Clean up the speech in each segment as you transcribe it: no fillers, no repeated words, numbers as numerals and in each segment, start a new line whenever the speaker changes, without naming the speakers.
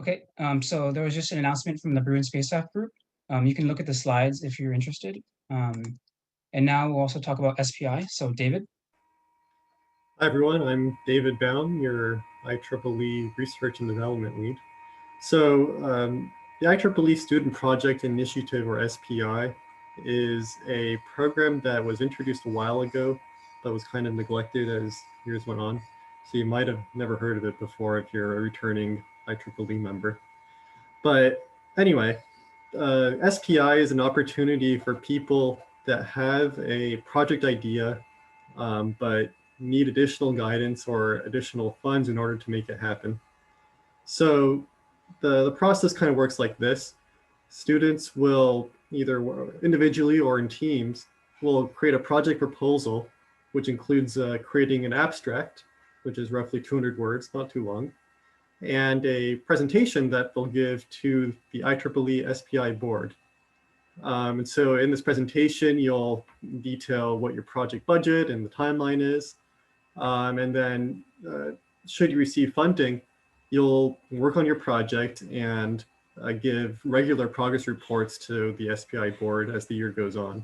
Okay, so there was just an announcement from the Bruin Spacecraft group. You can look at the slides if you're interested. And now we'll also talk about SPI. So David.
Hi everyone, I'm David Baum, your IEEE Research and Development Lead. So the IEEE Student Project Initiative, or SPI, is a program that was introduced a while ago, but was kind of neglected as years went on. So you might have never heard of it before if you're a returning IEEE member. But anyway, SPI is an opportunity for people that have a project idea, but need additional guidance or additional funds in order to make it happen. So the process kind of works like this. Students will either individually or in teams will create a project proposal, which includes creating an abstract, which is roughly 200 words, not too long, and a presentation that they'll give to the IEEE SPI board. And so in this presentation, you'll detail what your project budget and the timeline is. And then should you receive funding, you'll work on your project and give regular progress reports to the SPI board as the year goes on.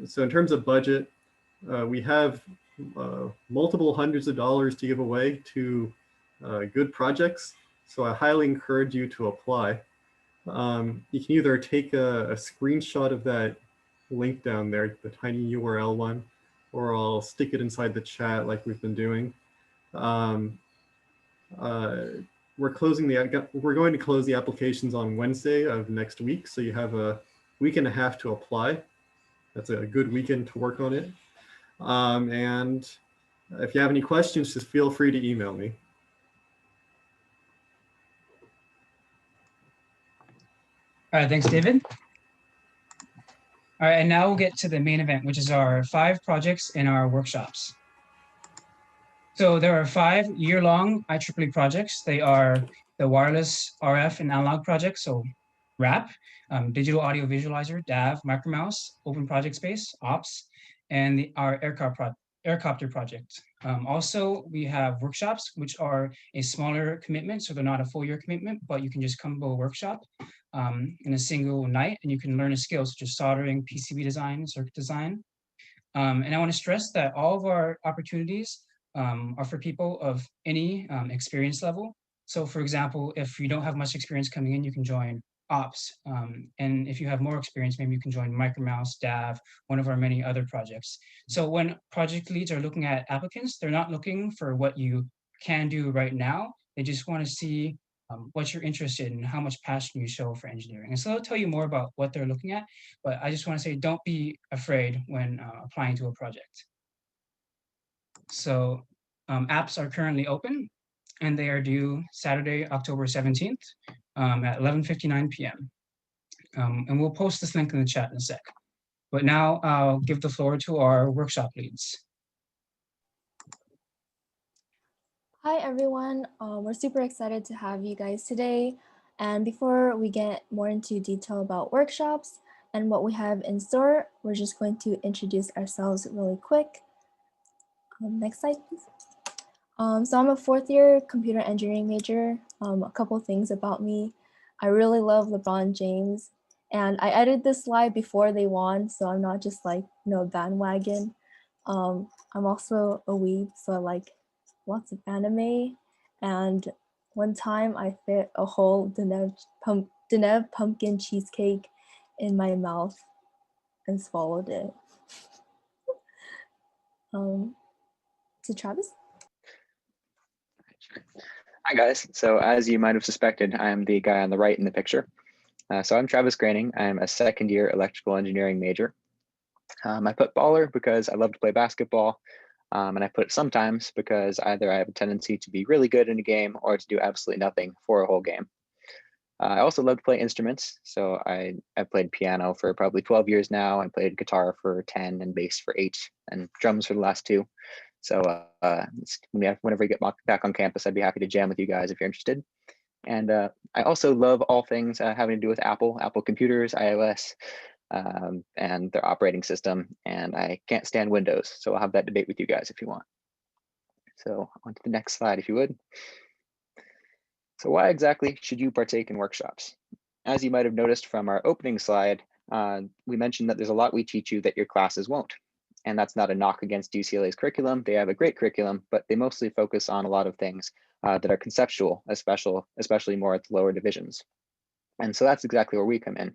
So in terms of budget, we have multiple hundreds of dollars to give away to good projects. So I highly encourage you to apply. You can either take a screenshot of that link down there, the tiny URL one, or I'll stick it inside the chat like we've been doing. We're going to close the applications on Wednesday of next week, so you have a week and a half to apply. That's a good weekend to work on it. And if you have any questions, just feel free to email me.
All right, thanks, David. All right, and now we'll get to the main event, which is our 5 projects in our workshops. So there are 5 year-long IEEE projects. They are the wireless RF and analog project, so RAP, digital audio visualizer, DAV, Micromouse, open project space, OPS, and our Aircopter project. Also, we have workshops, which are a smaller commitment, so they're not a full-year commitment, but you can just come to a workshop in a single night, and you can learn a skill such as soldering, PCB design, circuit design. And I want to stress that all of our opportunities are for people of any experience level. So for example, if you don't have much experience coming in, you can join ops. And if you have more experience, maybe you can join Micromouse, DAV, one of our many other projects. So when project leads are looking at applicants, they're not looking for what you can do right now. They just want to see what you're interested in, how much passion you show for engineering. And so they'll tell you more about what they're looking at, but I just want to say, don't be afraid when applying to a project. So apps are currently open, and they are due Saturday, October 17th at 11:59 p.m. And we'll post this link in the chat in a sec. But now I'll give the floor to our workshop leads.
Hi, everyone. We're super excited to have you guys today. And before we get more into detail about workshops and what we have in store, we're just going to introduce ourselves really quick. Next slide, please. So I'm a 4th-year computer engineering major. A couple things about me. I really love LeBron James. And I edited this slide before they won, so I'm not just like, bandwagon. I'm also a weeb, so I like lots of anime. And one time I fit a whole Dinev pumpkin cheesecake in my mouth and swallowed it. To Travis?
Hi guys, so as you might have suspected, I'm the guy on the right in the picture. So I'm Travis Graining. I'm a 2nd-year electrical engineering major. I put baller because I love to play basketball, and I put sometimes because either I have a tendency to be really good in a game or to do absolutely nothing for a whole game. I also love to play instruments, so I've played piano for probably 12 years now. I played guitar for 10 and bass for 8 and drums for the last 2. So whenever we get back on campus, I'd be happy to jam with you guys if you're interested. And I also love all things having to do with Apple computers, iOS, and their operating system. And I can't stand Windows, so I'll have that debate with you guys if you want. So on to the next slide, if you would. So why exactly should you partake in workshops? As you might have noticed from our opening slide, we mentioned that there's a lot we teach you that your classes won't. And that's not a knock against UCLA's curriculum. They have a great curriculum, but they mostly focus on a lot of things that are conceptual, especially more at the lower divisions. And so that's exactly where we come in.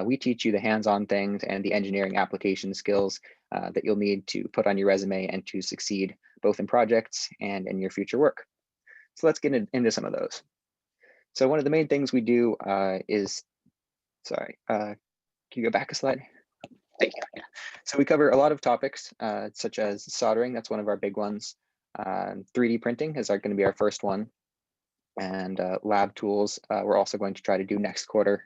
We teach you the hands-on things and the engineering application skills that you'll need to put on your resume and to succeed both in projects and in your future work. So let's get into some of those. So one of the main things we do is, sorry, can you go back a slide? Thank you. Yeah. So we cover a lot of topics such as soldering, that's one of our big ones. 3D printing is going to be our first one. And lab tools, we're also going to try to do next quarter.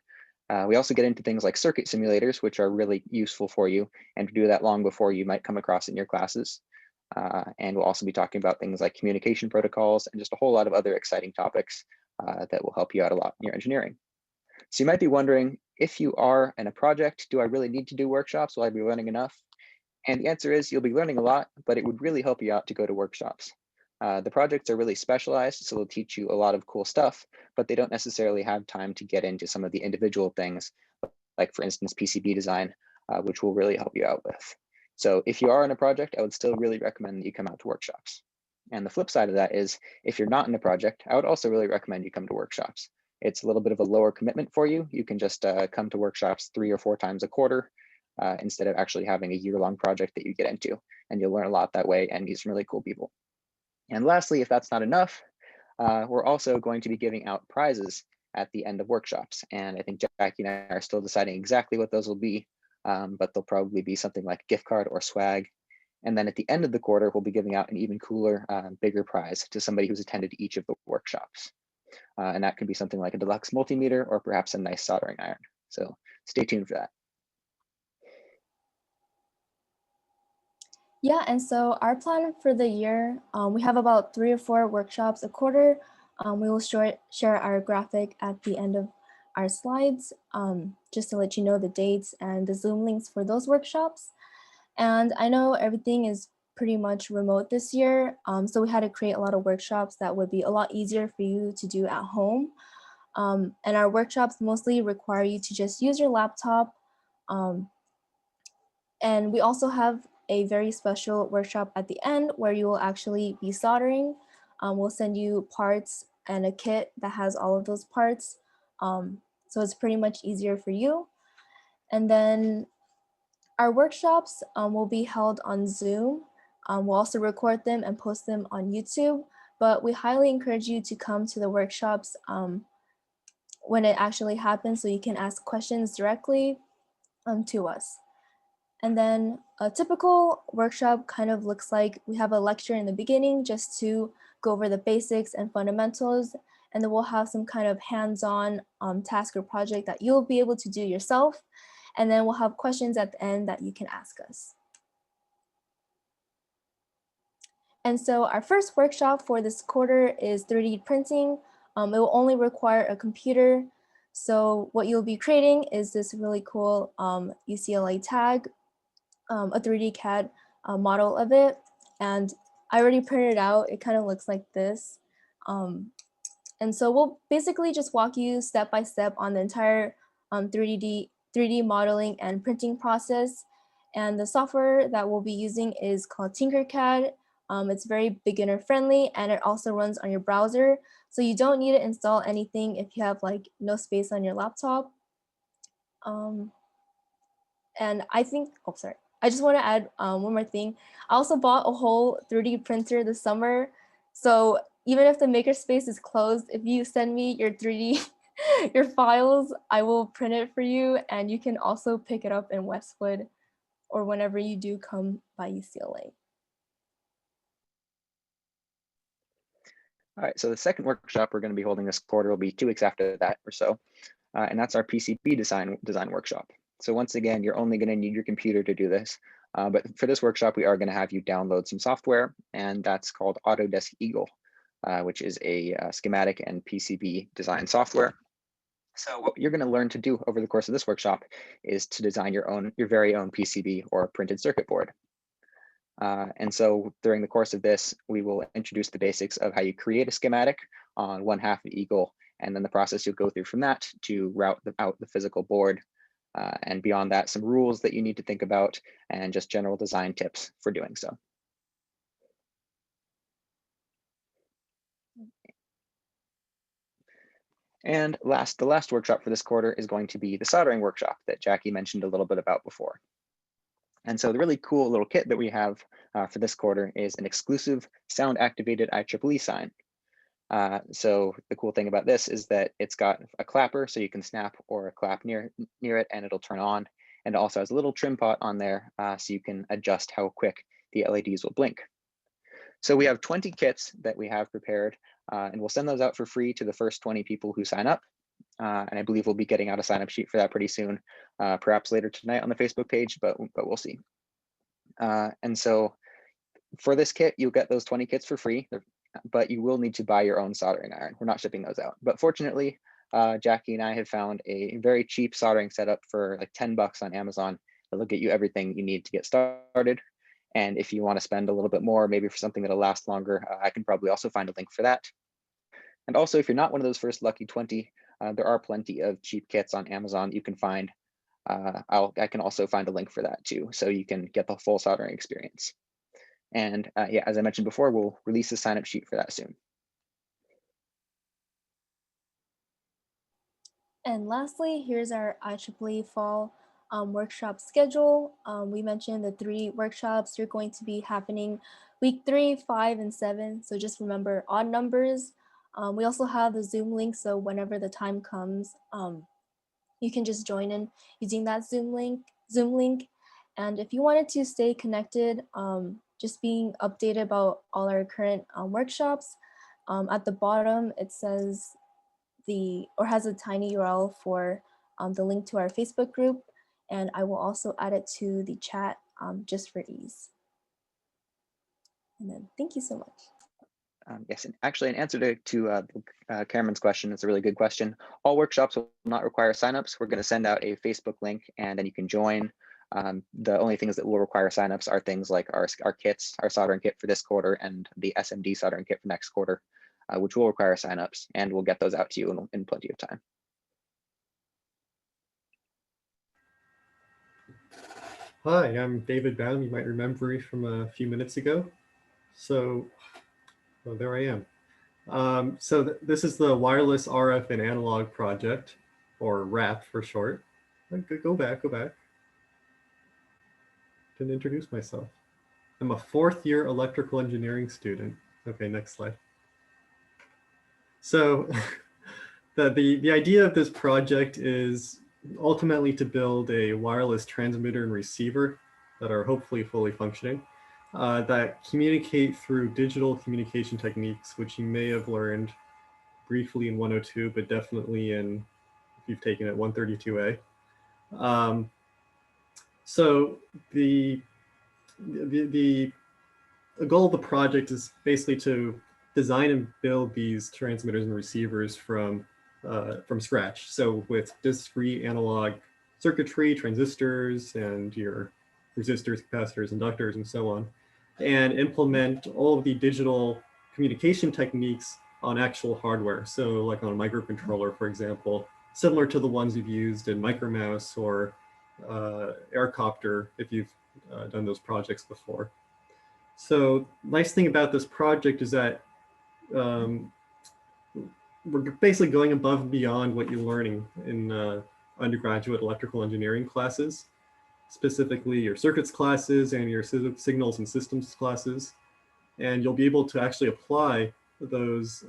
We also get into things like circuit simulators, which are really useful for you, and to do that long before you might come across in your classes. And we'll also be talking about things like communication protocols and just a whole lot of other exciting topics that will help you out a lot in your engineering. So you might be wondering, if you are in a project, do I really need to do workshops? Will I be learning enough? And the answer is you'll be learning a lot, but it would really help you out to go to workshops. The projects are really specialized, so they'll teach you a lot of cool stuff, but they don't necessarily have time to get into some of the individual things, like for instance, PCB design, which will really help you out with. So if you are in a project, I would still really recommend that you come out to workshops. And the flip side of that is, if you're not in a project, I would also really recommend you come to workshops. It's a little bit of a lower commitment for you. You can just come to workshops 3 or 4 times a quarter instead of actually having a year-long project that you get into. And you'll learn a lot that way and meet some really cool people. And lastly, if that's not enough, we're also going to be giving out prizes at the end of workshops. And I think Jackie and I are still deciding exactly what those will be, but they'll probably be something like gift card or swag. And then at the end of the quarter, we'll be giving out an even cooler, bigger prize to somebody who's attended each of the workshops. And that can be something like a deluxe multimeter or perhaps a nice soldering iron. So stay tuned for that.
Yeah, and so our plan for the year, we have about 3 or 4 workshops a quarter. We will share our graphic at the end of our slides, just to let you know the dates and the Zoom links for those workshops. And I know everything is pretty much remote this year, so we had to create a lot of workshops that would be a lot easier for you to do at home. And our workshops mostly require you to just use your laptop. And we also have a very special workshop at the end where you will actually be soldering. We'll send you parts and a kit that has all of those parts. So it's pretty much easier for you. And then our workshops will be held on Zoom. We'll also record them and post them on YouTube, but we highly encourage you to come to the workshops when it actually happens so you can ask questions directly to us. And then a typical workshop kind of looks like we have a lecture in the beginning just to go over the basics and fundamentals, and then we'll have some kind of hands-on task or project that you'll be able to do yourself. And then we'll have questions at the end that you can ask us. And so our first workshop for this quarter is 3D printing. It will only require a computer. So what you'll be creating is this really cool UCLA tag, a 3D CAD model of it. And I already printed it out. It kind of looks like this. And so we'll basically just walk you step by step on the entire 3D modeling and printing process. And the software that we'll be using is called Tinkercad. It's very beginner friendly and it also runs on your browser. So you don't need to install anything if you have like no space on your laptop. And I think, oh, sorry. I just want to add one more thing. I also bought a whole 3D printer this summer. So even if the makerspace is closed, if you send me your 3D, your files, I will print it for you. And you can also pick it up in Westwood or whenever you do come by UCLA.
All right, so the second workshop we're going to be holding this quarter will be 2 weeks after that or so. And that's our PCB design workshop. So once again, you're only going to need your computer to do this. But for this workshop, we are going to have you download some software, and that's called Autodesk Eagle, which is a schematic and PCB design software. So what you're going to learn to do over the course of this workshop is to design your very own PCB or printed circuit board. And so during the course of this, we will introduce the basics of how you create a schematic on one half of Eagle, and then the process you'll go through from that to route out the physical board. And beyond that, some rules that you need to think about and just general design tips for doing so. And the last workshop for this quarter is going to be the soldering workshop that Jackie mentioned a little bit about before. And so the really cool little kit that we have for this quarter is an exclusive sound activated IEEE sign. So the cool thing about this is that it's got a clapper, so you can snap or clap near it and it'll turn on. And it also has a little trim pot on there so you can adjust how quick the LEDs will blink. So we have 20 kits that we have prepared, and we'll send those out for free to the first 20 people who sign up. And I believe we'll be getting out a sign up sheet for that pretty soon, perhaps later tonight on the Facebook page, but we'll see. And so for this kit, you'll get those 20 kits for free, but you will need to buy your own soldering iron. We're not shipping those out. But fortunately, Jackie and I have found a very cheap soldering setup for like 10 bucks on Amazon that'll get you everything you need to get started. And if you want to spend a little bit more, maybe for something that'll last longer, I can probably also find a link for that. And also, if you're not one of those first lucky 20, there are plenty of cheap kits on Amazon you can find. I can also find a link for that too, so you can get the full soldering experience. And yeah, as I mentioned before, we'll release a sign-up sheet for that soon.
And lastly, here's our IEEE fall workshop schedule. We mentioned the 3 workshops are going to be happening week 3, 5, and 7. So just remember odd numbers. We also have the Zoom link, so whenever the time comes, you can just join in using that Zoom link. And if you wanted to stay connected, just being updated about all our current workshops, at the bottom it says has a tiny URL for the link to our Facebook group, and I will also add it to the chat just for ease. And then thank you so much.
Yes, and actually in answer to Cameron's question, it's a really good question. All workshops will not require signups. We're going to send out a Facebook link and then you can join. The only things that will require signups are things like our kits, our soldering kit for this quarter and the SMD soldering kit for next quarter, which will require signups, and we'll get those out to you in plenty of time.
Hi, I'm David Baum. You might remember me from a few minutes ago. So, well, there I am. This is the Wireless RF and Analog Project, or WRAP for short. Go back. Didn't introduce myself. I'm a 4th year electrical engineering student. Okay, next slide. So the idea of this project is ultimately to build a wireless transmitter and receiver that are hopefully fully functioning, that communicate through digital communication techniques, which you may have learned briefly in 102, but definitely if you've taken it 132A. So the goal of the project is basically to design and build these transmitters and receivers from scratch. So with discrete analog circuitry, transistors, and your resistors, capacitors, inductors, and so on, and implement all of the digital communication techniques on actual hardware. So like on a microcontroller, for example, similar to the ones you've used in Micromouse or Aircopter, if you've done those projects before. So nice thing about this project is that we're basically going above and beyond what you're learning in undergraduate electrical engineering classes, specifically your circuits classes and your signals and systems classes. And you'll be able to actually apply those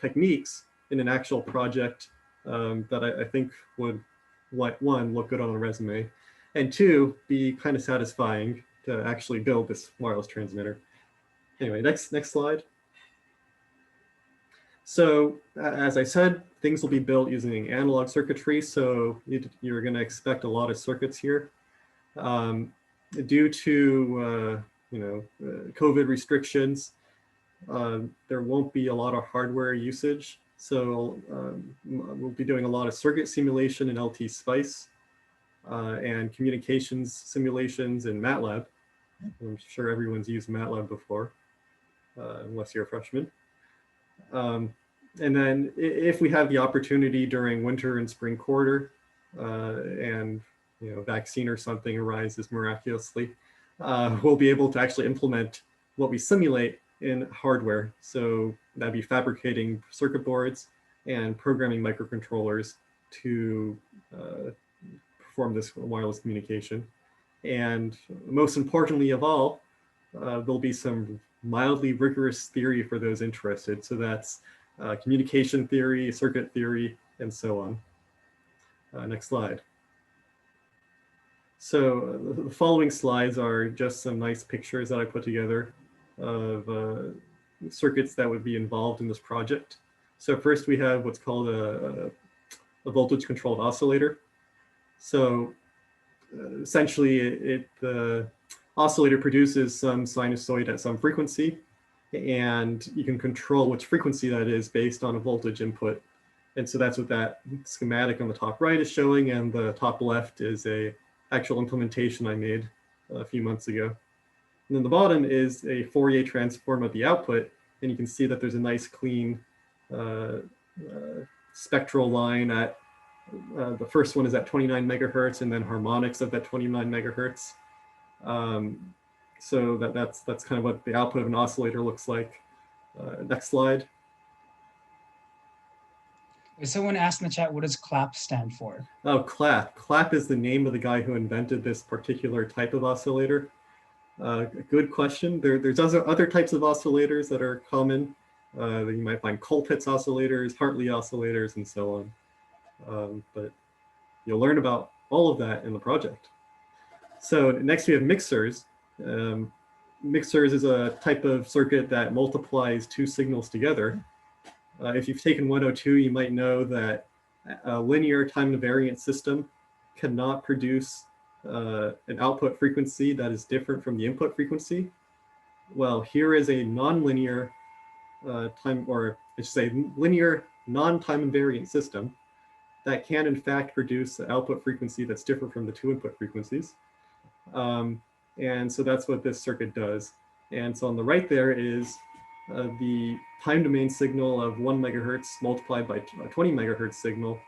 techniques in an actual project that I think would, one, look good on a resume, and 2, be kind of satisfying to actually build this wireless transmitter. Anyway, next slide. So as I said, things will be built using analog circuitry. So you're going to expect a lot of circuits here. Due to COVID restrictions, there won't be a lot of hardware usage. So we'll be doing a lot of circuit simulation in LT Spice and communications simulations in MATLAB. I'm sure everyone's used MATLAB before, unless you're a freshman. And then if we have the opportunity during winter and spring quarter, and vaccine or something arises miraculously, we'll be able to actually implement what we simulate in hardware. So that'd be fabricating circuit boards and programming microcontrollers to perform this wireless communication. And most importantly of all, there'll be some mildly rigorous theory for those interested. So that's communication theory, circuit theory, and so on. Next slide. So the following slides are just some nice pictures that I put together of circuits that would be involved in this project. So first we have what's called a voltage controlled oscillator. So essentially the oscillator produces some sinusoid at some frequency, and you can control which frequency that is based on a voltage input. And so that's what that schematic on the top right is showing, and the top left is a actual implementation I made a few months ago. And then the bottom is a Fourier transform of the output, and you can see that there's a nice clean spectral line at the first one is at 29 megahertz, and then harmonics of that 29 megahertz. So that's kind of what the output of an oscillator looks like. Next slide.
Someone asked in the chat, what does Clapp stand for?
Oh, Clapp. Clapp is the name of the guy who invented this particular type of oscillator. Good question. There's other types of oscillators that are common. That you might find Colpitts oscillators, Hartley oscillators, and so on. But you'll learn about all of that in the project. So next we have mixers. Mixers is a type of circuit that multiplies two signals together. If you've taken 102, you might know that a linear time-invariant system cannot produce an output frequency that is different from the input frequency. Well, here is a non-linear linear non-time invariant system that can in fact produce an output frequency that's different from the two input frequencies. And so that's what this circuit does. And so on the right there is the time domain signal of 1 megahertz multiplied by a 20 megahertz signal.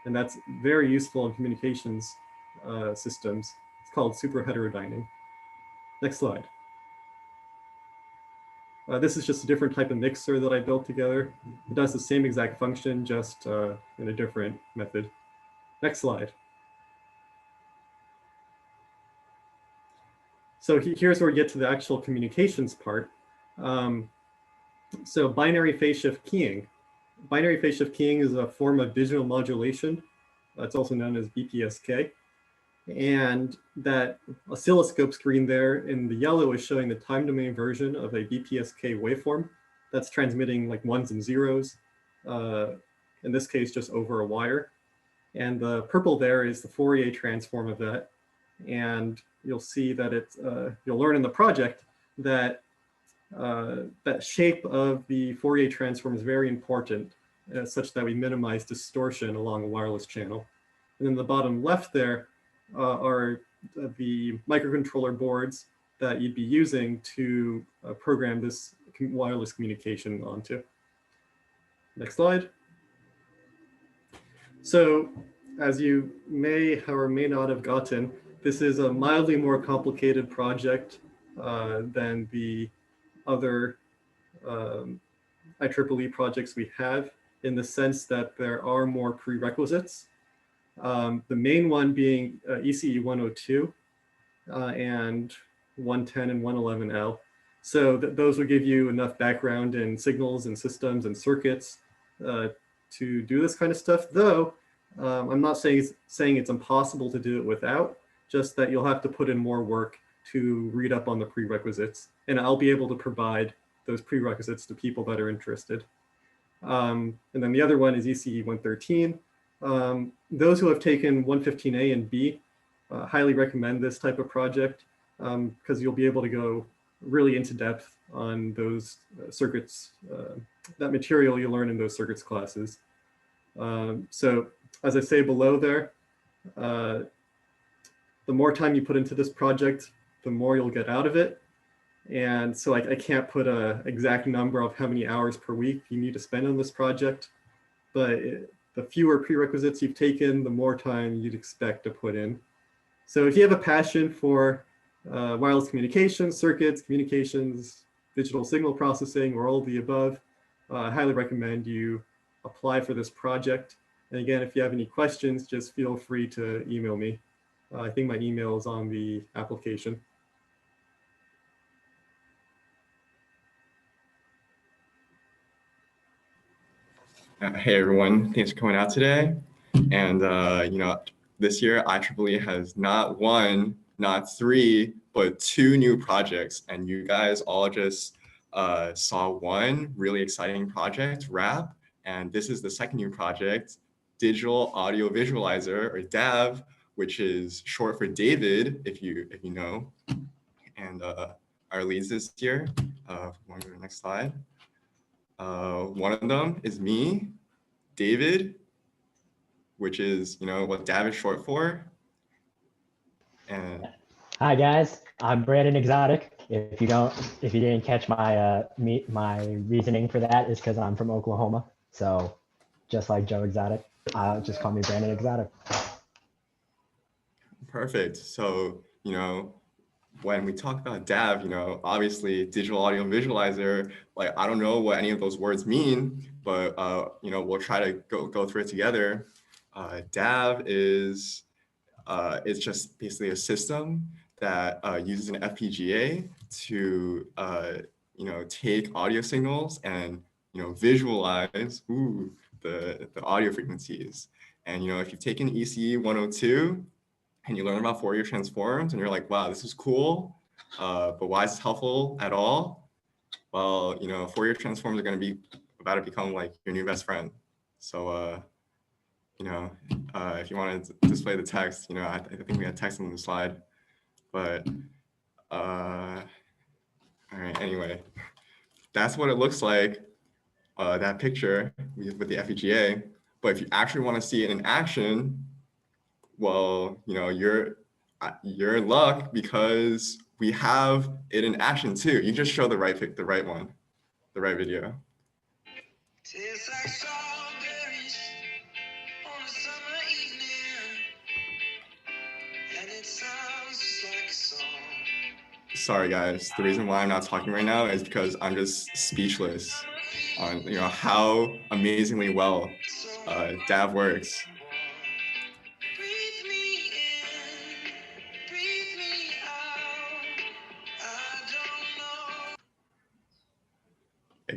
And that's very useful in communications systems. It's called superheterodyning. Next slide. This is just a different type of mixer that I built together. It does the same exact function, just in a different method. Next slide. So here's where we get to the actual communications part. So binary phase shift keying. Binary phase shift keying is a form of digital modulation. It's also known as BPSK. And that oscilloscope screen there in the yellow is showing the time domain version of a BPSK waveform that's transmitting like ones and zeros, in this case, just over a wire. And the purple there is the Fourier transform of that. And you'll see that it's, you'll learn in the project that that shape of the Fourier transform is very important, such that we minimize distortion along a wireless channel. And then the bottom left there are the microcontroller boards that you'd be using to program this wireless communication onto. Next slide. So as you may or may not have gotten, this is a mildly more complicated project than the other IEEE projects we have, in the sense that there are more prerequisites. The main one being ECE 102 and 110 and 111L. So those will give you enough background in signals and systems and circuits to do this kind of stuff, though I'm not saying it's impossible to do it without, just that you'll have to put in more work to read up on the prerequisites, and I'll be able to provide those prerequisites to people that are interested. And then the other one is ECE 113. Those who have taken 115A and B highly recommend this type of project because you'll be able to go really into depth on those circuits, that material you learn in those circuits classes. So as I say below there, the more time you put into this project, the more you'll get out of it. And so like I can't put a exact number of how many hours per week you need to spend on this project, but the fewer prerequisites you've taken, the more time you'd expect to put in. So if you have a passion for wireless communications, circuits, communications, digital signal processing, or all of the above, I highly recommend you apply for this project. And again, if you have any questions, just feel free to email me. I think my email is on the application.
Hey everyone, thanks for coming out today. And this year IEEE has not one, not three, but two new projects, and you guys all just saw one really exciting project, RAP, and this is the second new project, Digital Audio Visualizer, or DAV, which is short for David, if you know. And our leads this year, want to go to the next slide. One of them is me, David, which is, what DAV is short for. And
hi guys, I'm Brandon Exotic. If you didn't catch my my reasoning for that, is because I'm from Oklahoma. So just like Joe Exotic, just call me Brandon Exotic.
Perfect. So, when we talk about DAV, obviously digital audio visualizer, like I don't know what any of those words mean, but we'll try to go through it together. DAV is just basically a system that uses an FPGA to take audio signals and visualize the audio frequencies. And if you've taken ECE 102 and you learn about Fourier transforms and you're like, wow, this is cool, but why is this helpful at all? Well, Fourier transforms are going to be about to become like your new best friend. So if you want to display the text, I think we had text on the slide, but all right, anyway, that's what it looks like, that picture with the FPGA. But if you actually want to see it in action, well, you're in luck, because we have it in action too. You just show the right one, the right video.
Tastes like strawberries on a summer evening, and it sounds just like a song.
Sorry guys, the reason why I'm not talking right now is because I'm just speechless on how amazingly well DAV works.
Breathe me in, breathe me out. I don't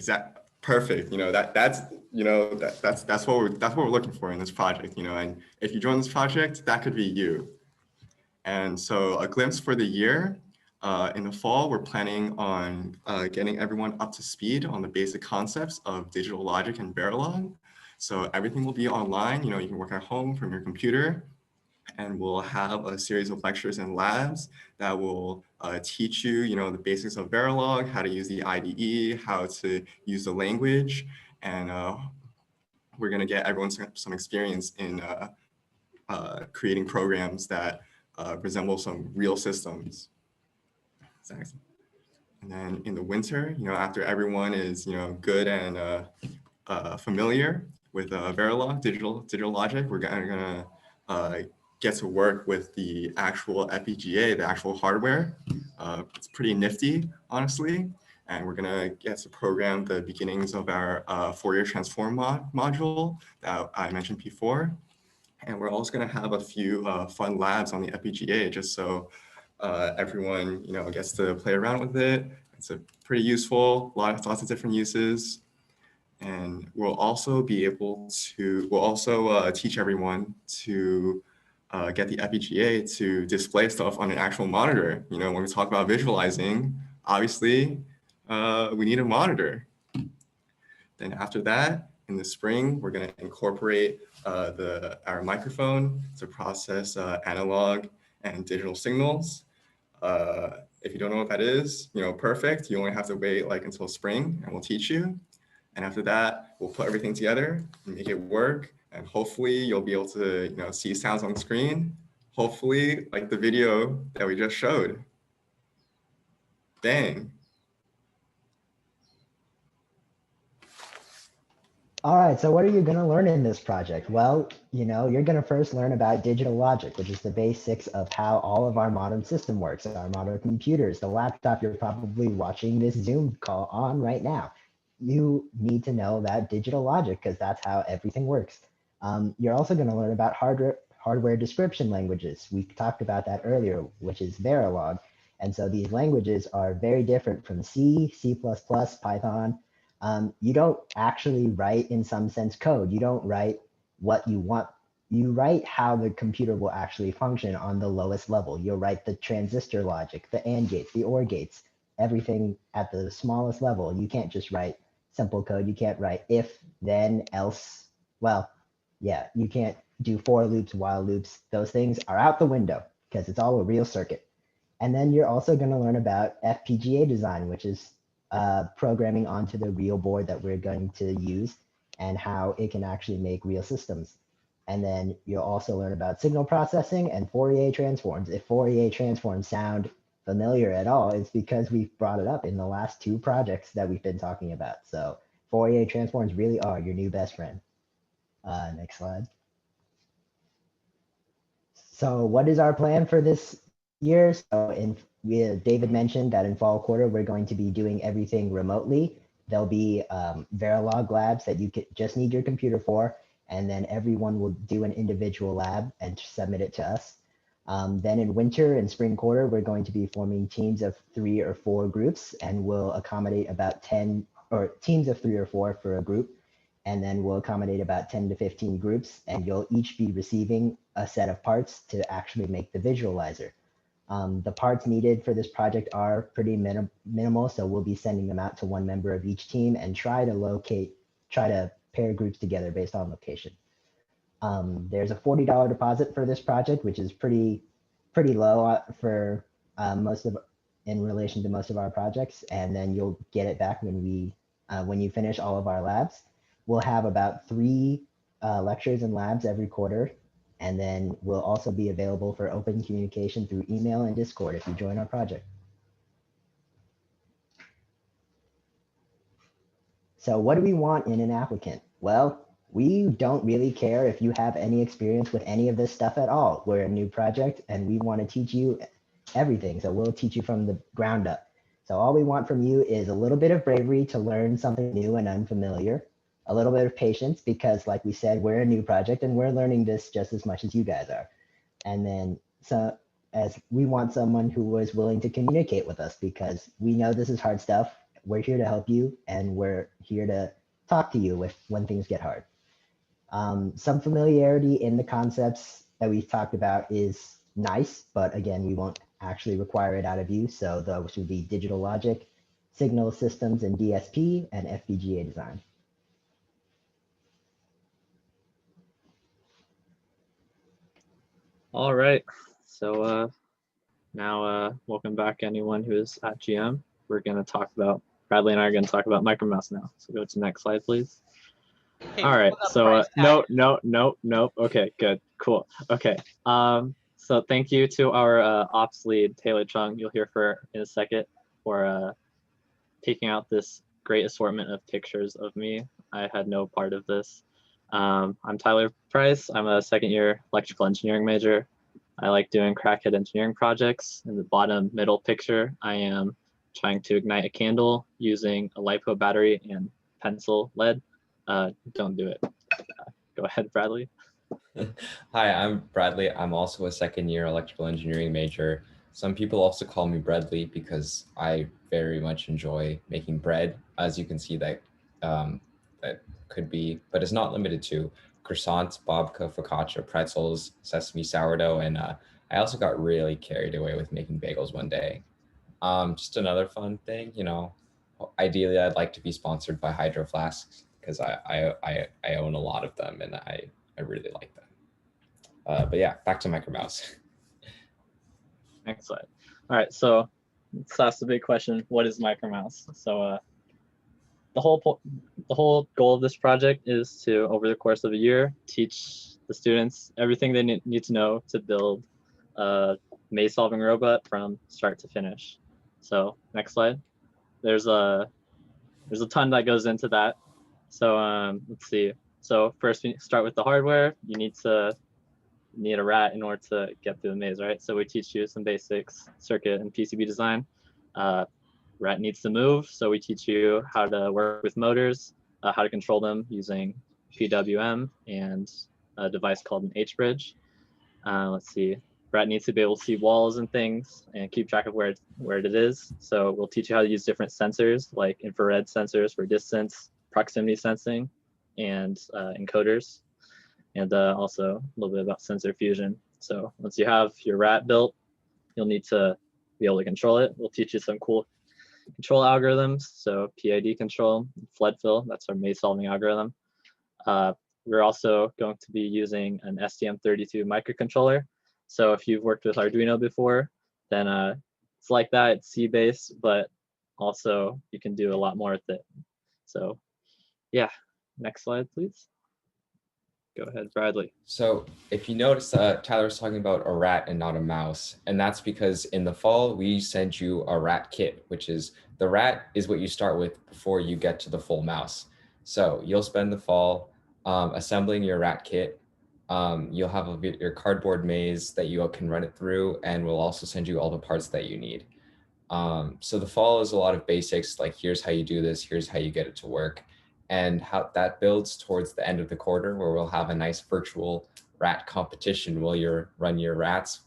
know.
Perfect. That's what we're looking for in this project. And if you join this project, that could be you. And so a glimpse for the year. In the fall, we're planning on getting everyone up to speed on the basic concepts of digital logic and Verilog. So everything will be online. You can work at home from your computer, and we'll have a series of lectures and labs that will teach you, the basics of Verilog, how to use the IDE, how to use the language, and we're going to get everyone some experience in creating programs that resemble some real systems. And then in the winter, after everyone is, good and familiar with Verilog, digital logic, we're gonna get to work with the actual FPGA, the actual hardware. It's pretty nifty, honestly. And we're gonna get to program the beginnings of our Fourier transform module that I mentioned before. And we're also gonna have a few fun labs on the FPGA, just so everyone gets to play around with it. It's a pretty useful, lots of different uses. And we'll also teach everyone to get the FPGA to display stuff on an actual monitor. When we talk about visualizing, obviously we need a monitor. Then after that, in the spring, we're going to incorporate our microphone to process analog and digital signals. If you don't know what that is, perfect. You only have to wait until spring, and we'll teach you. And after that, we'll put everything together and make it work. And hopefully you'll be able to, see sounds on screen. Hopefully like the video that we just showed. Dang.
All right, so what are you going to learn in this project? Well, you're going to first learn about digital logic, which is the basics of how all of our modern system works, our modern computers, the laptop you're probably watching this Zoom call on right now. You need to know about digital logic because that's how everything works. You're also going to learn about hardware description languages. We talked about that earlier, which is Verilog. And so these languages are very different from C, C++, Python. You don't actually write, in some sense, code. You don't write what you want. You write how the computer will actually function on the lowest level. You'll write the transistor logic, the AND gates, the OR gates, everything at the smallest level. You can't just write simple code. You can't write if, then, else. Well, yeah, you can't do for loops, while loops. Those things are out the window because it's all a real circuit. And then you're also going to learn about FPGA design, which is programming onto the real board that we're going to use and how it can actually make real systems. And then you'll also learn about signal processing and Fourier transforms. If Fourier transforms sound familiar at all, it's because we've brought it up in the last 2 projects that we've been talking about. So Fourier transforms really are your new best friend. Next slide. So what is our plan for this year? So David mentioned that in fall quarter, we're going to be doing everything remotely. There'll be Verilog labs that you just need your computer for, and then everyone will do an individual lab and submit it to us. Then in winter and spring quarter, we're going to be forming teams of 3 or 4 groups, and we'll accommodate about 10, or teams of 3 or 4 for a group. And then we'll accommodate about 10 to 15 groups, and you'll each be receiving a set of parts to actually make the visualizer. The parts needed for this project are pretty minimal, so we'll be sending them out to one member of each team and try to pair groups together based on location. There's a $40 deposit for this project, which is pretty low for in relation to most of our projects, and then you'll get it back when you finish all of our labs. We'll have about 3 lectures and labs every quarter, and then we'll also be available for open communication through email and Discord if you join our project. So what do we want in an applicant? Well, we don't really care if you have any experience with any of this stuff at all. We're a new project and we want to teach you everything. So we'll teach you from the ground up. So all we want from you is a little bit of bravery to learn something new and unfamiliar, a little bit of patience because like we said, we're a new project and we're learning this just as much as you guys are. And then as we want someone who is willing to communicate with us because we know this is hard stuff. We're here to help you and we're here to talk to you when things get hard. Some familiarity in the concepts that we've talked about is nice, but again, we won't actually require it out of you. So those would be digital logic, signal systems and DSP, and FPGA design.
All right, so now welcome back anyone who is at GM. We're gonna talk about, Bradley and I are gonna talk about Micromouse now. So go to the next slide, please.
Hey,
all right, so no, okay, good, cool. Okay, so thank you to our ops lead, Taylor Chung, you'll hear in a second, for taking out this great assortment of pictures of me. I had no part of this. I'm Tyler Price. I'm a 2nd year electrical engineering major. I like doing crackhead engineering projects. In the bottom middle picture, I am trying to ignite a candle using a LiPo battery and pencil lead. Don't do it. Go ahead, Bradley.
Hi, I'm Bradley. I'm also a 2nd year electrical engineering major. Some people also call me Breadly because I very much enjoy making bread. As you can see, that could be, but it's not limited to croissants, babka, focaccia, pretzels, sesame sourdough, and I also got really carried away with making bagels one day. Just another fun thing, ideally I'd like to be sponsored by Hydro Flasks because I own a lot of them and I really like them. But yeah, back to Micromouse.
Next slide. All right, so let's ask the big question: what is Micromouse? So the whole goal of this project is to, over the course of a year, teach the students everything they need to know to build a maze-solving robot from start to finish. So next slide. There's a ton that goes into that. So let's see. So first we start with the hardware. You need a rat in order to get through the maze, right? So we teach you some basics, circuit and PCB design. Rat needs to move, so we teach you how to work with motors, how to control them using PWM and a device called an H-bridge. Let's see. Rat needs to be able to see walls and things and keep track of where it is. So we'll teach you how to use different sensors like infrared sensors for distance, proximity sensing, and encoders, and also a little bit about sensor fusion. So once you have your rat built, you'll need to be able to control it. We'll teach you some cool control algorithms. So PID control, flood fill, that's our maze solving algorithm. We're also going to be using an STM32 microcontroller. So if you've worked with Arduino before, then it's like that, it's C-based, but also you can do a lot more with it. So yeah, next slide, please. Go ahead, Bradley.
So if you notice, Tyler was talking about a rat and not a mouse, and that's because in the fall, we send you a rat kit, which is the rat is what you start with before you get to the full mouse. So you'll spend the fall assembling your rat kit. You'll have your cardboard maze that you can run it through, and we'll also send you all the parts that you need. So the fall is a lot of basics, like here's how you do this, here's how you get it to work, and how that builds towards the end of the quarter, where we'll have a nice virtual rat competition while you run your rats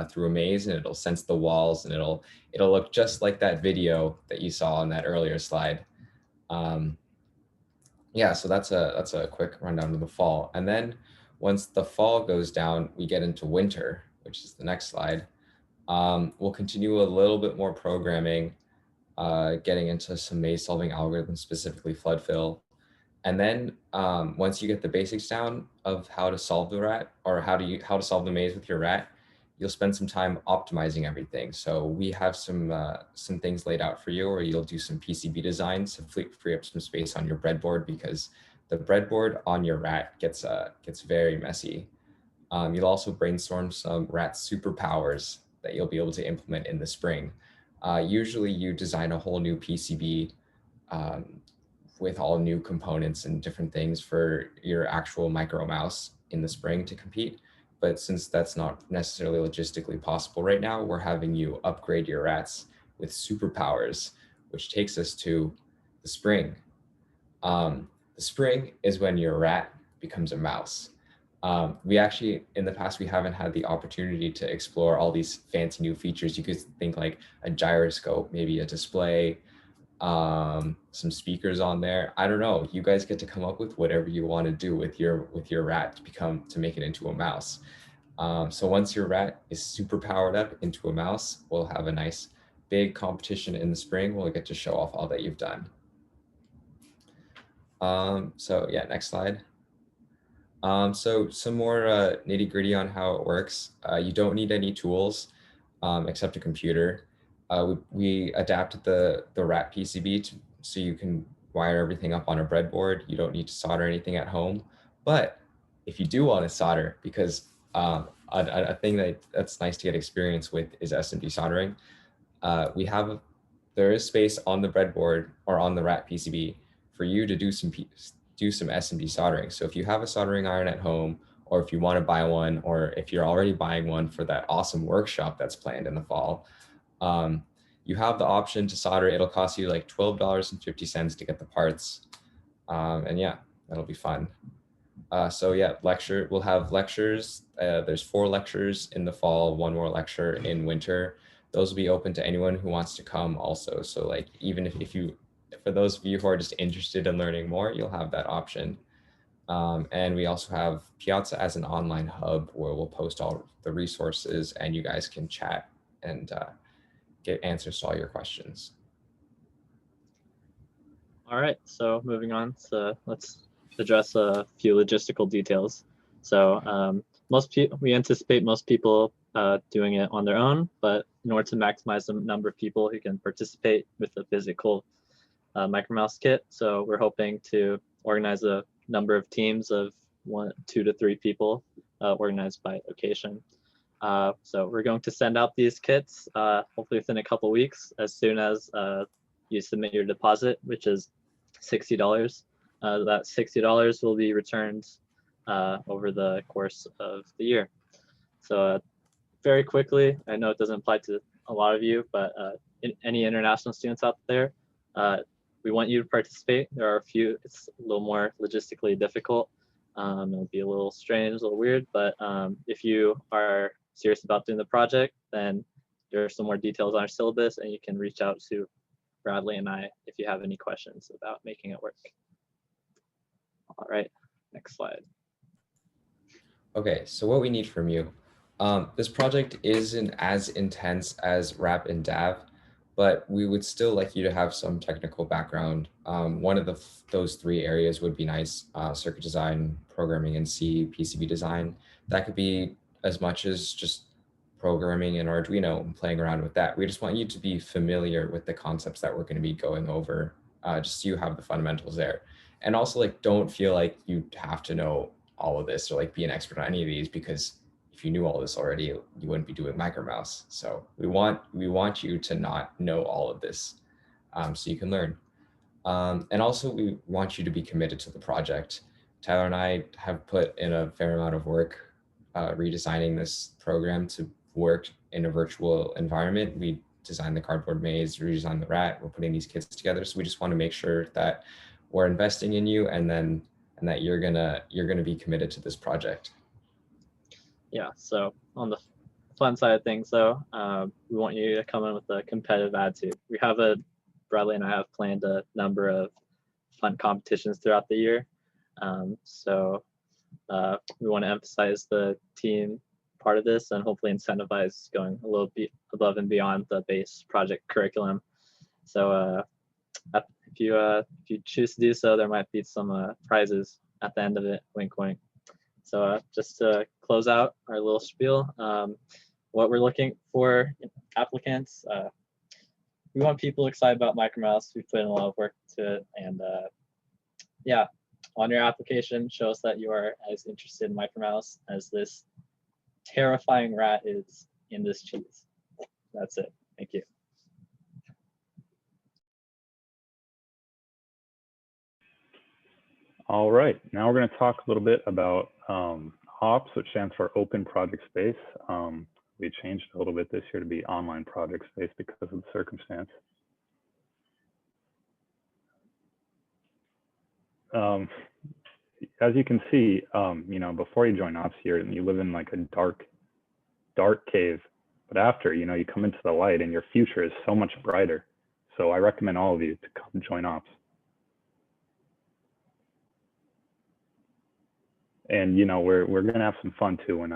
through a maze, and it'll sense the walls, and it'll look just like that video that you saw on that earlier slide. Yeah, so that's a quick rundown of the fall. And then once the fall goes down, we get into winter, which is the next slide. We'll continue a little bit more programming, getting into some maze solving algorithms, specifically flood fill. And then once you get the basics down of how to solve the rat, or how to solve the maze with your rat, you'll spend some time optimizing everything. So we have some things laid out for you, or you'll do some PCB designs to free up some space on your breadboard, because the breadboard on your rat gets very messy. You'll also brainstorm some rat superpowers that you'll be able to implement in the spring. Usually you design a whole new PCB with all new components and different things for your actual Micromouse in the spring to compete. But since that's not necessarily logistically possible right now, we're having you upgrade your rats with superpowers, which takes us to the spring. The spring is when your rat becomes a mouse. We actually, in the past, we haven't had the opportunity to explore all these fancy new features. You could think like a gyroscope, maybe a display, some speakers on there. I don't know. You guys get to come up with whatever you want to do with your rat to make it into a mouse. So once your rat is super powered up into a mouse, we'll have a nice big competition in the spring. We'll get to show off all that you've done. So yeah, next slide. So some more nitty gritty on how it works. You don't need any tools except a computer. We adapted the rat PCB so you can wire everything up on a breadboard. You don't need to solder anything at home. But if you do want to solder, because a thing that's nice to get experience with is SMD soldering. There is space on the breadboard or on the rat PCB for you to do some SMD soldering. So if you have a soldering iron at home, or if you want to buy one, or if you're already buying one for that awesome workshop that's planned in the fall, you have the option to solder. It'll cost you like $12.50 to get the parts. And yeah, that'll be fun. So yeah, we'll have lectures. There's 4 lectures in the fall, 1 more lecture in winter. Those will be open to anyone who wants to come also. So like, even for those of you who are just interested in learning more, you'll have that option. And we also have Piazza as an online hub where we'll post all the resources and you guys can chat and get answers to all your questions.
All right, so moving on, so let's address a few logistical details. So we anticipate most people doing it on their own, but in order to maximize the number of people who can participate with the physical Micromouse kit, so we're hoping to organize a number of teams of 2 to 3 people organized by location. So we're going to send out these kits hopefully within a couple weeks as soon as you submit your deposit, which is $60. That $60 will be returned over the course of the year. So very quickly, I know it doesn't apply to a lot of you, but any international students out there, we want you to participate. There are a few, it's a little more logistically difficult. It'll be a little strange, a little weird, but if you are serious about doing the project, then there are some more details on our syllabus, and you can reach out to Bradley and I if you have any questions about making it work. All right, next slide.
Okay, so what we need from you. This project isn't as intense as RAP and DAV, but we would still like you to have some technical background. One of those three areas would be nice: circuit design, programming in C, PCB design. That could be as much as just programming in Arduino and playing around with that. We just want you to be familiar with the concepts that we're going to be going over, just so you have the fundamentals there. And also, like, don't feel like you have to know all of this or like be an expert on any of these, because if you knew all this already, you wouldn't be doing Micromouse. So we want you to not know all of this, so you can learn. And also we want you to be committed to the project. Tyler and I have put in a fair amount of work redesigning this program to work in a virtual environment. We designed the cardboard maze, redesigned the rat, we're putting these kits together. So we just want to make sure that we're investing in you, and that you're gonna be committed to this project.
Yeah, so on the fun side of things, though, we want you to come in with a competitive attitude. Bradley and I have planned a number of fun competitions throughout the year. So we want to emphasize the team part of this and hopefully incentivize going a little bit above and beyond the base project curriculum. So if you choose to do so, there might be some prizes at the end of it, wink, wink. So just to close out our little spiel, what we're looking for in applicants, we want people excited about Micromouse. We put in a lot of work to it, and yeah, on your application, show us that you are as interested in Micromouse as this terrifying rat is in this cheese. That's it. Thank you.
All right, now we're going to talk a little bit about OPS, which stands for Open Project Space. We changed a little bit this year to be Online Project Space because of the circumstance. As you can see, you know, before you join OPS here, you live in like a dark cave, but after, you know, you come into the light and your future is so much brighter. So I recommend all of you to come join OPS. And, you know, we're going to have some fun too when,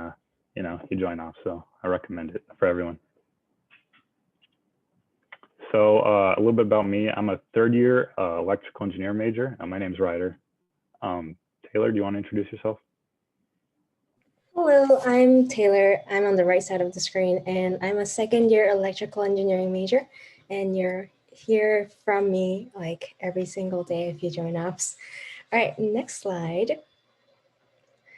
you know, you join OPS. So I recommend it for everyone. So a little bit about me. I'm a third-year electrical engineer major. My name's Ryder. Taylor, do you want to introduce yourself?
Hello, I'm Taylor. I'm on the right side of the screen, and I'm a second-year electrical engineering major. And you're hear from me like every single day if you join OPS. All right, next slide.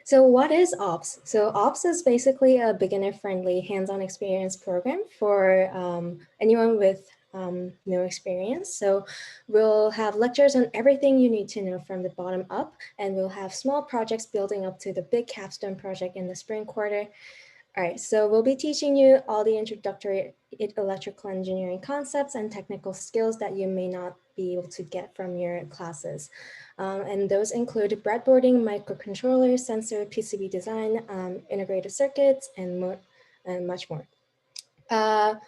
So what is OPS? So OPS is basically a beginner-friendly hands-on experience program for anyone with no experience. So we'll have lectures on everything you need to know from the bottom up, and we'll have small projects building up to the big capstone project in the spring quarter. All right, so we'll be teaching you all the introductory electrical engineering concepts and technical skills that you may not be able to get from your classes. And those include breadboarding, microcontrollers, sensor, PCB design, integrated circuits, and much more.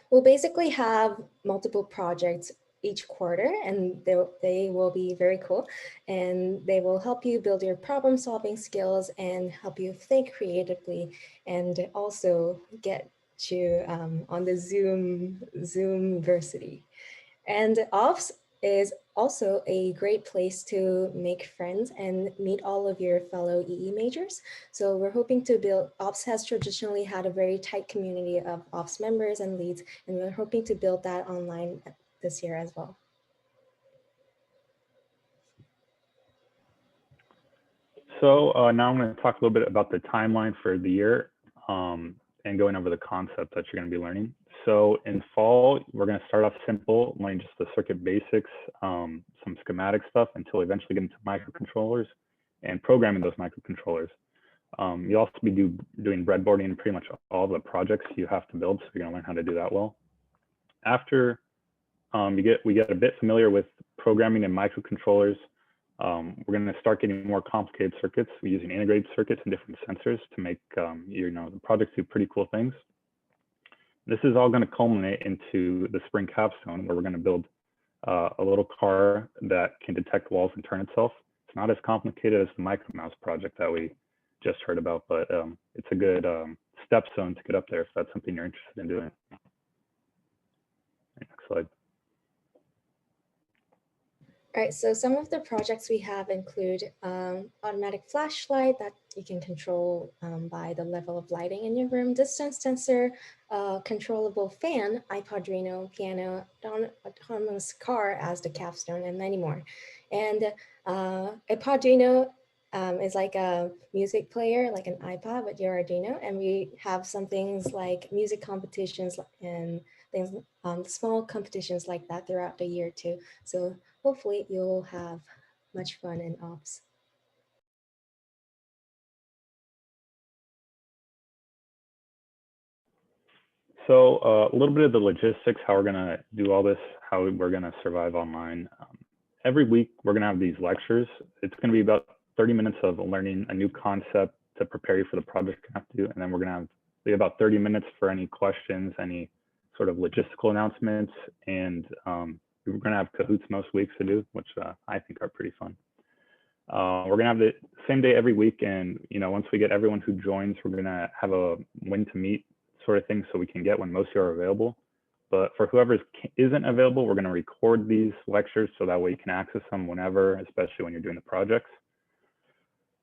We'll basically have multiple projects each quarter, and they will be very cool, and they will help you build your problem solving skills and help you think creatively, and also get you on the Zoomversity. And OPS is also a great place to make friends and meet all of your fellow EE majors. So we're hoping to build, OPS has traditionally had a very tight community of OPS members and leads, and we're hoping to build that online this year as well. So
now I'm going to talk a little bit about the timeline for the year. and going over the concept that you're going to be learning. So in fall, we're going to start off simple, learning just the circuit basics, some schematic stuff until we eventually get into microcontrollers and programming those microcontrollers. You'll also be doing breadboarding in pretty much all the projects you have to build, so you're going to learn how to do that well. After we get a bit familiar with programming and microcontrollers, we're going to start getting more complicated circuits. We're using integrated circuits and different sensors to make the projects do pretty cool things. This is all going to culminate into the spring capstone, where we're going to build a little car that can detect walls and turn itself. It's not as complicated as the Micromouse project that we just heard about, but it's a good stepstone to get up there if that's something you're interested in doing. Next slide.
All right, so some of the projects we have include automatic flashlight that you can control by the level of lighting in your room, distance sensor, controllable fan, iPodrino, piano, autonomous car as the capstone, and many more. And iPodrino is like a music player, like an iPod with your Arduino, and we have some things like music competitions and things, small competitions like that throughout the year too. So hopefully you'll have much fun in ops.
So a little bit of the logistics, how we're going to do all this, how we're going to survive online. Every week, we're going to have these lectures. It's going to be about 30 minutes of learning a new concept to prepare you for the project you have to do. And then we're going to have about 30 minutes for any questions, any sort of logistical announcements. And we're going to have Kahoots most weeks to do, which I think are pretty fun. We're going to have the same day every week. And, once we get everyone who joins, we're going to have a when to meet sort of thing so we can get when most of you are available. But for whoever isn't available, we're going to record these lectures so that way you can access them whenever, especially when you're doing the projects.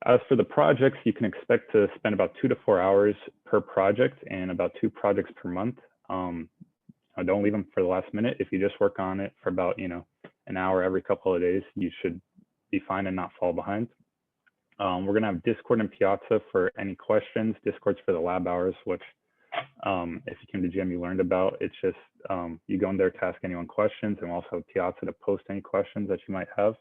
As for the projects, you can expect to spend about 2 to 4 hours per project and about 2 projects per month. Don't leave them for the last minute. If you just work on it for about, an hour every couple of days, you should be fine and not fall behind. We're going to have Discord and Piazza for any questions. Discord's for the lab hours, which if you came to GM, you learned about. It's just you go in there to ask anyone questions, and we'll also have Piazza to post any questions that you might have.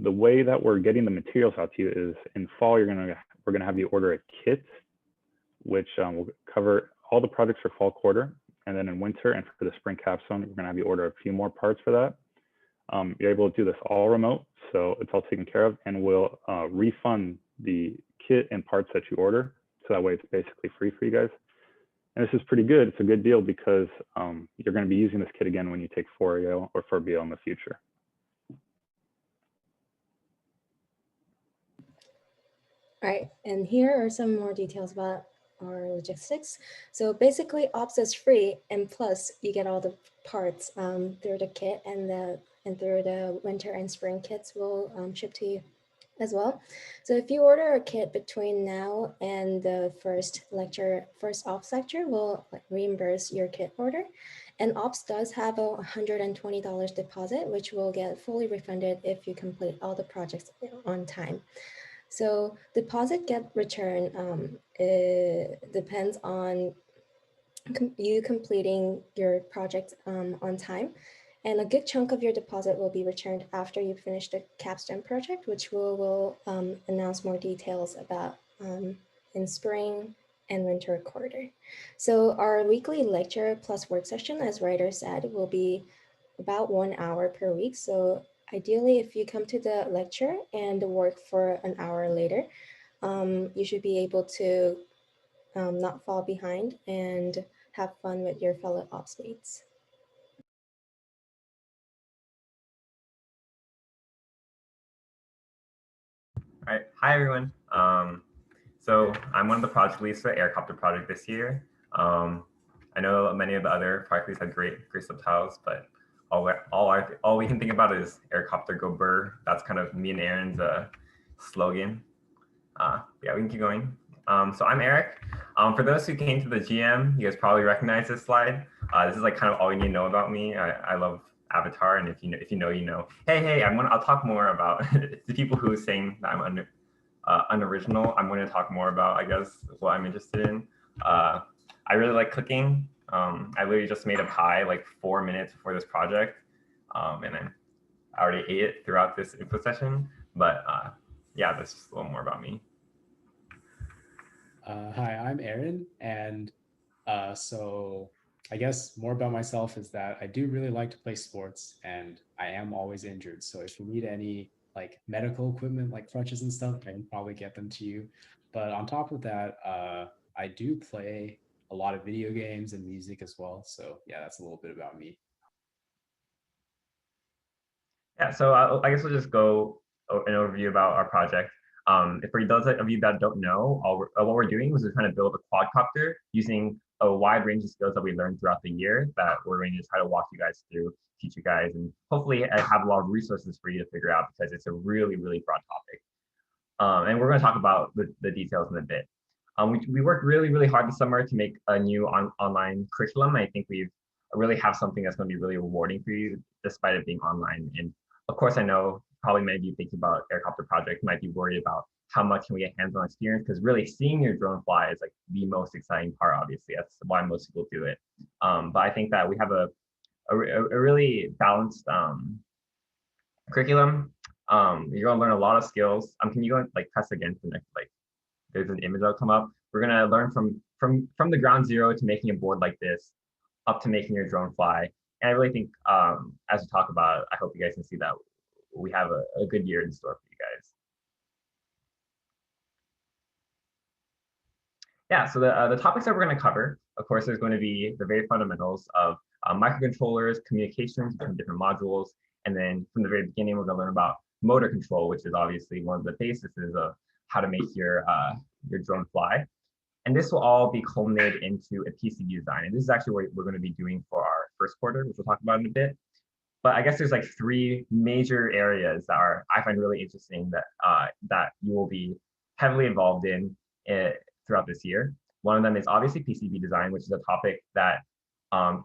The way that we're getting the materials out to you is in fall, we're going to have you order a kit, which will cover all the projects for fall quarter. And then in winter and for the spring capstone, we're going to have you order a few more parts for that. You're able to do this all remote, so it's all taken care of, and we'll refund the kit and parts that you order. So that way it's basically free for you guys. And this is pretty good. It's a good deal because you're going to be using this kit again when you take 4AL or 4BL in the future.
All right, and here are some more details about our logistics. So basically ops is free, and plus you get all the parts through the kit, and through the winter and spring kits will ship to you as well. So if you order a kit between now and the first ops lecture, we'll reimburse your kit order. And ops does have a $120 deposit, which will get fully refunded if you complete all the projects on time. So deposit get return depends on you completing your project on time. And a good chunk of your deposit will be returned after you finish the capstone project, which we'll announce more details about in spring and winter quarter. So our weekly lecture plus work session, as Ryder said, will be about 1 hour per week. So ideally, if you come to the lecture and work for an hour later, you should be able to not fall behind and have fun with your fellow ops mates.
All right, hi everyone. So I'm one of the project leads for the Aircopter project this year. I know many of the other project leads had great subtitles, but all we can think about is Aircopter go burr. That's kind of me and Aaron's slogan. Yeah, we can keep going. So I'm Eric. For those who came to the GM, you guys probably recognize this slide. This is like kind of all you need to know about me. I love Avatar, and if you know, you know. Hey, I'll talk more about the people who are saying that I'm unoriginal. I'm going to talk more about, I guess, what I'm interested in. I really like cooking. I literally just made a pie like 4 minutes before this project, and then I already ate it throughout this info session. But yeah, that's just a little more about me.
Hi, I'm Aaron, and so I guess more about myself is that I do really like to play sports, and I am always injured. So if you need any like medical equipment, like crutches and stuff, I can probably get them to you. But on top of that, I do play a lot of video games and music as well. So yeah, that's a little bit about me.
Yeah, so I guess we'll just go an overview about our project. For those of you that don't know, what we're doing is we're trying to build a quadcopter using a wide range of skills that we learned throughout the year that we're going to try to walk you guys through, teach you guys, and hopefully I have a lot of resources for you to figure out because it's a really, really broad topic. And we're going to talk about the details in a bit. We worked really, really hard this summer to make a new online curriculum. I think we've really have something that's going to be really rewarding for you, despite it being online. And of course, I know probably many of you thinking about Aircopter project might be worried about how much can we get hands-on experience, because really seeing your drone fly is like the most exciting part, obviously. That's why most people do it. But I think that we have a really balanced curriculum. You're gonna learn a lot of skills. Can you go and like press again for next, like there's an image that'll come up. We're gonna learn from the ground zero to making a board like this, up to making your drone fly. And I really think as we talk about it, I hope you guys can see that we have a good year in store for you guys. Yeah, so the topics that we're going to cover, of course, there's going to be the very fundamentals of microcontrollers, communications between different modules, and then from the very beginning, we're going to learn about motor control, which is obviously one of the bases of how to make your drone fly. And this will all be culminated into a PCB design. And this is actually what we're going to be doing for our first quarter, which we'll talk about in a bit. But I guess there's like 3 major areas that I find really interesting that you will be heavily involved in throughout this year. One of them is obviously PCB design, which is a topic that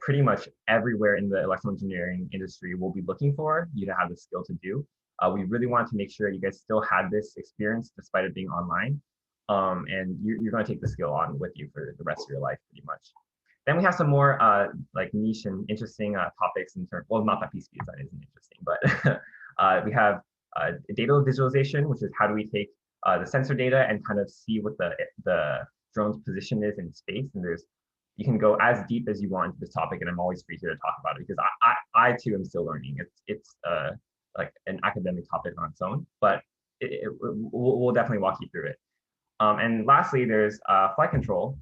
pretty much everywhere in the electrical engineering industry will be looking for you to have the skill to do. We really wanted to make sure you guys still had this experience despite it being online. And you're going to take the skill on with you for the rest of your life, pretty much. Then we have some more like niche and interesting topics in terms. Well, not that PCB design isn't interesting, but we have data visualization, which is how do we take the sensor data and kind of see what the drone's position is in space. And you can go as deep as you want into this topic, and I'm always free here to talk about it because I too am still learning. It's like an academic topic on its own, but we'll definitely walk you through it. And lastly, there's flight control,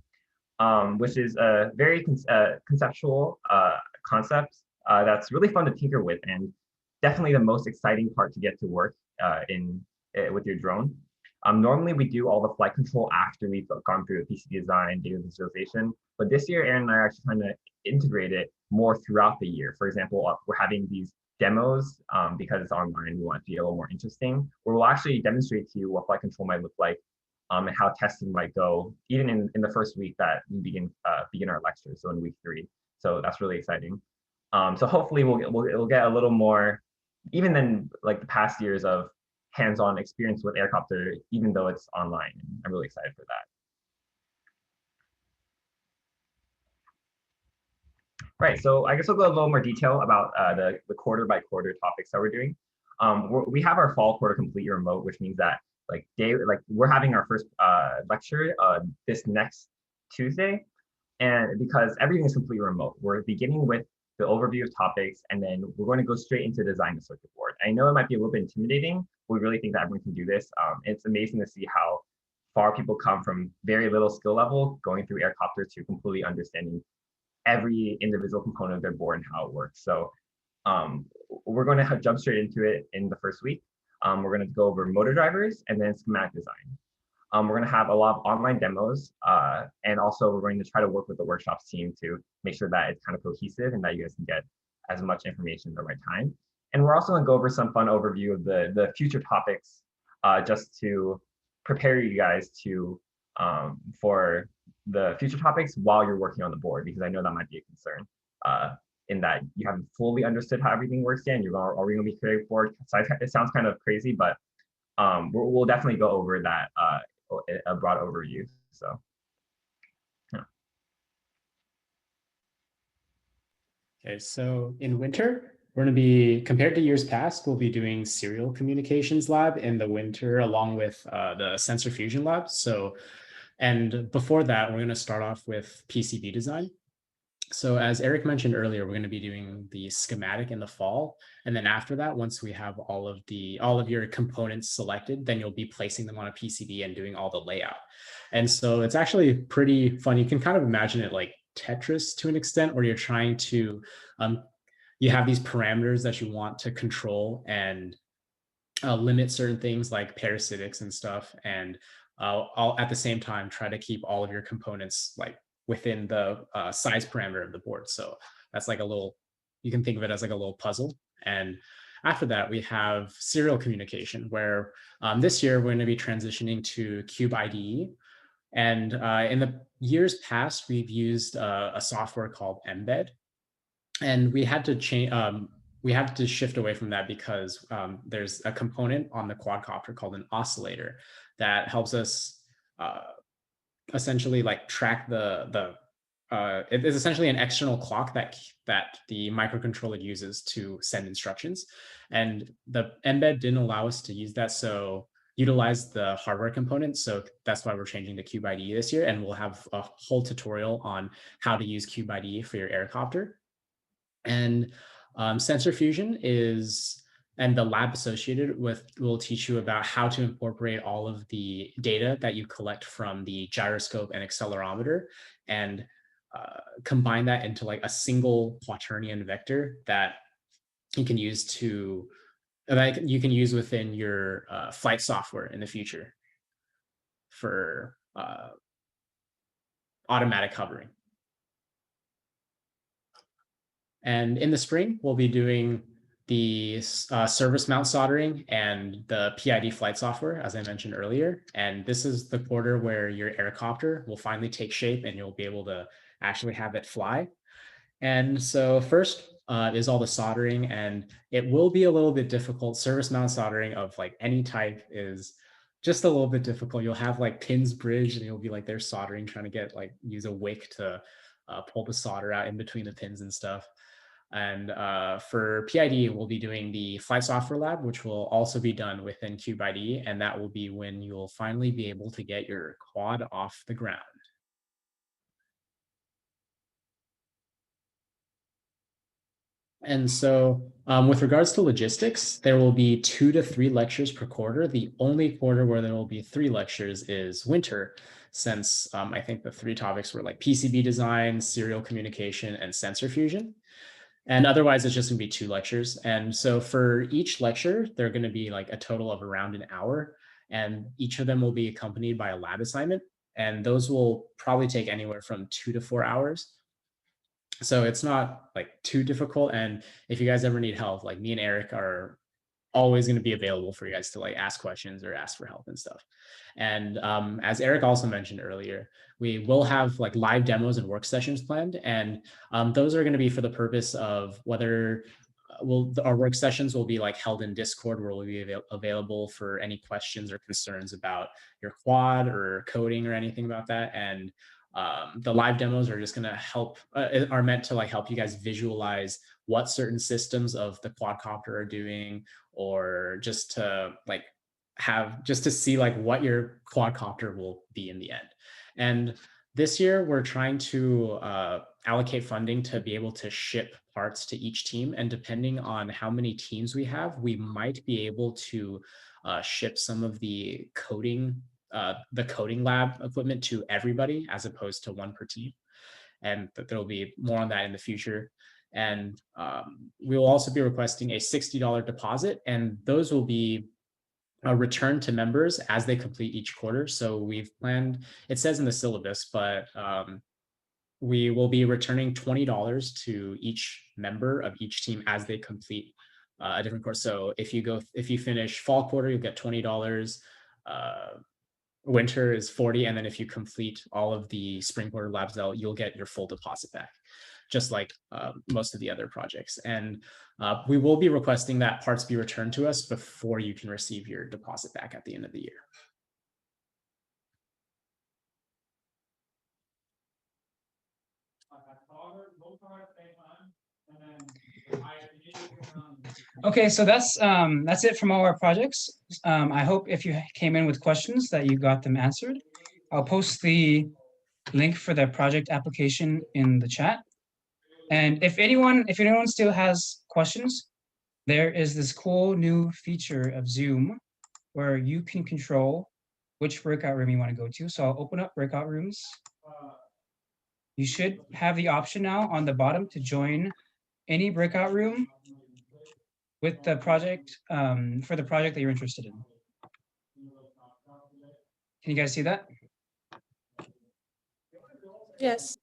which is a very conceptual concept that's really fun to tinker with, and definitely the most exciting part to get to work with your drone. Normally, we do all the flight control after we've gone through the PCB design, data visualization, but this year, Aaron and I are actually trying to integrate it more throughout the year. For example, we're having these demos because it's online. We want it to be a little more interesting, where we'll actually demonstrate to you what flight control might look like and how testing might go, even in the first week that we begin our lectures, so in week 3. So that's really exciting. So hopefully we'll get a little more, even than like the past years of hands-on experience with Aircopter, even though it's online. I'm really excited for that. Right, so I guess we'll go a little more detail about the quarter by quarter topics that we're doing. We have our fall quarter completely remote, which means that we're having our first lecture this next Tuesday, and because everything is completely remote, we're beginning with the overview of topics, and then we're going to go straight into design the circuit board. I know it might be a little bit intimidating, but we really think that everyone can do this. It's amazing to see how far people come from very little skill level going through Aircopter to completely understanding every individual component of their board and how it works. So we're going to jump straight into it in the first week. We're going to go over motor drivers and then schematic design. We're going to have a lot of online demos, and also we're going to try to work with the workshops team to make sure that it's kind of cohesive and that you guys can get as much information at the right time. And we're also going to go over some fun overview of the future topics, just to prepare you guys for the future topics while you're working on the board, because I know that might be a concern in that you haven't fully understood how everything works yet, and are we going to be creating a board? So it sounds kind of crazy, but we'll definitely go over that a broad overview. So, yeah.
Okay, so in winter, we're going to be, compared to years past, we'll be doing serial communications lab in the winter along with the sensor fusion lab. So, and before that, we're going to start off with PCB design. So as Eric mentioned earlier, we're going to be doing the schematic in the fall. And then after that, once we have all of your components selected, then you'll be placing them on a PCB and doing all the layout. And so it's actually pretty fun. You can kind of imagine it like Tetris to an extent, where you're trying to, you have these parameters that you want to control and limit certain things like parasitics and stuff. And I'll at the same time try to keep all of your components like within the size parameter of the board. So that's like a little, you can think of it as like a little puzzle. And after that, we have serial communication, where this year we're going to be transitioning to Cube IDE. And in the years past, we've used a software called Embed, and we had to change. We have to shift away from that because there's a component on the quadcopter called an oscillator that helps us essentially like track it is essentially an external clock that the microcontroller uses to send instructions, and the embed didn't allow us to use that, so utilize the hardware component. So that's why we're changing to Cube IDE this year, and we'll have a whole tutorial on how to use Cube IDE for your Aircopter. And sensor fusion and the lab associated with will teach you about how to incorporate all of the data that you collect from the gyroscope and accelerometer and combine that into like a single quaternion vector that you can use within your flight software in the future for automatic hovering. And in the spring, we'll be doing the service mount soldering and the PID flight software, as I mentioned earlier. And this is the quarter where your Aircopter will finally take shape and you'll be able to actually have it fly. And so first is all the soldering, and it will be a little bit difficult. Service mount soldering of like any type is just a little bit difficult. You'll have like pins bridged and you'll be like there soldering, trying to get like use a wick to pull the solder out in between the pins and stuff. And for PID, we'll be doing the flight software lab, which will also be done within Cube IDE, and that will be when you'll finally be able to get your quad off the ground. And so with regards to logistics, there will be 2 to 3 lectures per quarter. The only quarter where there will be 3 lectures is winter, since I think the 3 topics were like PCB design, serial communication, and sensor fusion. And otherwise, it's just going to be 2 lectures. And so for each lecture, they're going to be like a total of around an hour. And each of them will be accompanied by a lab assignment. And those will probably take anywhere from 2 to 4 hours. So it's not like too difficult. And if you guys ever need help, like me and Eric are always going to be available for you guys to like ask questions or ask for help and stuff. And as Eric also mentioned earlier, we will have like live demos and work sessions planned. And those are going to be for the purpose of whether our work sessions will be like held in Discord, where we'll be available for any questions or concerns about your quad or coding or anything about that. And the live demos are just going to help, are meant to like help you guys visualize what certain systems of the quadcopter are doing, or just to like just to see like what your quadcopter will be in the end. And this year we're trying to allocate funding to be able to ship parts to each team. And depending on how many teams we have, we might be able to ship some of the coding lab equipment to everybody as opposed to 1 per team. And there'll be more on that in the future. And we will also be requesting a $60 deposit, and those will be returned to members as they complete each quarter. So we've planned, it says in the syllabus, but we will be returning $20 to each member of each team as they complete a different course. So if you finish fall quarter, you'll get $20. Winter is 40, and then if you complete all of the spring quarter labs, you'll get your full deposit back, just like most of the other projects. And we will be requesting that parts be returned to us before you can receive your deposit back at the end of the year.
Okay, so that's it from all our projects. I hope if you came in with questions that you got them answered. I'll post the link for the project application in the chat. And if anyone still has questions, there is this cool new feature of Zoom where you can control which breakout room you want to go to. So I'll open up breakout rooms. You should have the option now on the bottom to join any breakout room with the project, for the project that you're interested in. Can you guys see that?
Yes.